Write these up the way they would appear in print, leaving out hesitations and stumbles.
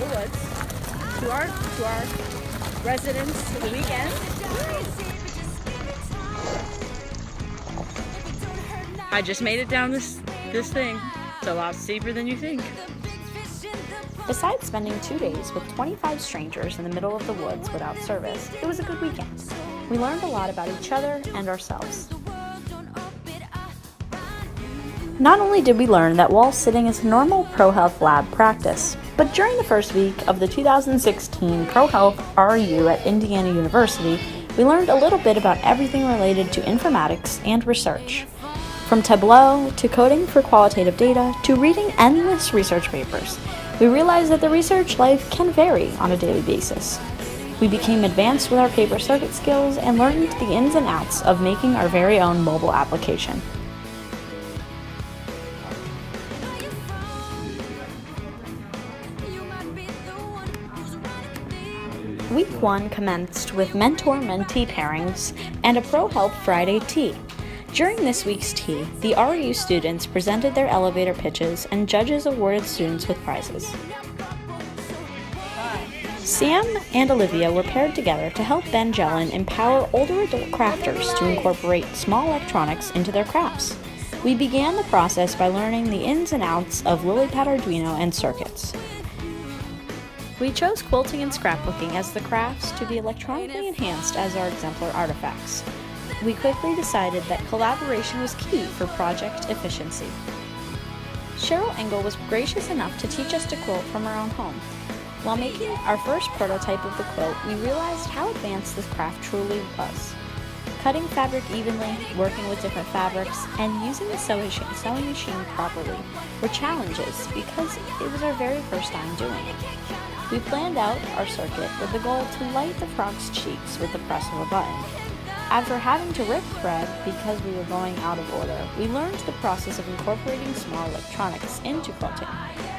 the woods to our residence for the weekend. I just made it down this thing. It's a lot steeper than you think. Besides spending 2 days with 25 strangers in the middle of the woods without service, it was a good weekend. We learned a lot about each other and ourselves. Not only did we learn that wall sitting is a normal ProHealth lab practice, but during the first week of the 2016 ProHealth REU at Indiana University, we learned a little bit about everything related to informatics and research. From Tableau to coding for qualitative data to reading endless research papers, we realized that the research life can vary on a daily basis. We became advanced with our paper circuit skills and learned the ins and outs of making our very own mobile application. Week 1 commenced with mentor-mentee pairings and a ProHealth Friday tea. During this week's tea, the REU students presented their elevator pitches and judges awarded students with prizes. Sam and Olivia were paired together to help Ben Jelen empower older adult crafters to incorporate small electronics into their crafts. We began the process by learning the ins and outs of LilyPad Arduino and circuits. We chose quilting and scrapbooking as the crafts to be electronically enhanced as our exemplar artifacts. We quickly decided that collaboration was key for project efficiency. Cheryl Engel was gracious enough to teach us to quilt from our own home. While making our first prototype of the quilt, we realized how advanced this craft truly was. Cutting fabric evenly, working with different fabrics, and using the sewing machine properly were challenges because it was our very first time doing it. We planned out our circuit with the goal to light the frog's cheeks with the press of a button. After having to rip thread because we were going out of order, we learned the process of incorporating small electronics into quilting,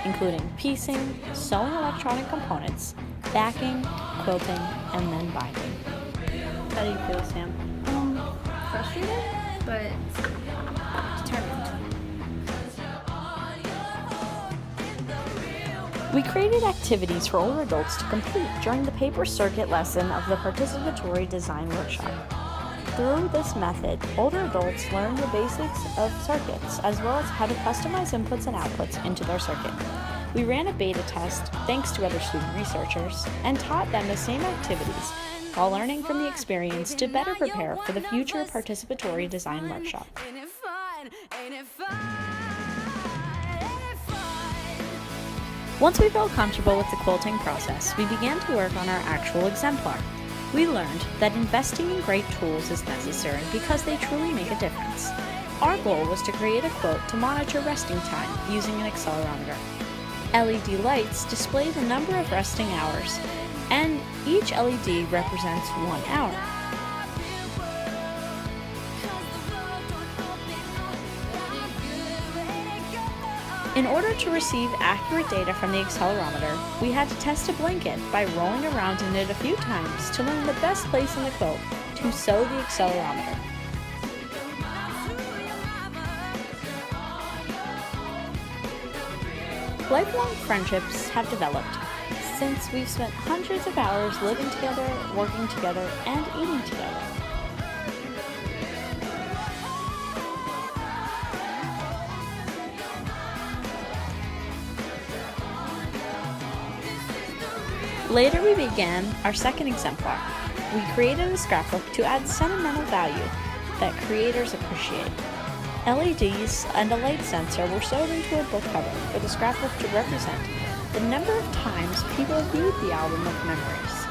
including piecing, sewing electronic components, backing, quilting, and then binding. How do you feel, Sam? Frustrated, but determined. We created activities for older adults to complete during the paper circuit lesson of the participatory design workshop. Through this method, older adults learned the basics of circuits as well as how to customize inputs and outputs into their circuit. We ran a beta test thanks to other student researchers and taught them the same activities while learning from the experience to better prepare for the future participatory design workshop. Once we felt comfortable with the quilting process, we began to work on our actual exemplar. We learned that investing in great tools is necessary because they truly make a difference. Our goal was to create a quilt to monitor resting time using an accelerometer. LED lights display the number of resting hours, and each LED represents 1 hour. In order to receive accurate data from the accelerometer, we had to test a blanket by rolling around in it a few times to learn the best place in the quilt to sew the accelerometer. Lifelong friendships have developed since we've spent hundreds of hours living together, working together, and eating together. Later we began our second exemplar. We created a scrapbook to add sentimental value that creators appreciate. LEDs and a light sensor were sewed into a book cover for the scrapbook to represent the number of times people viewed the album of memories.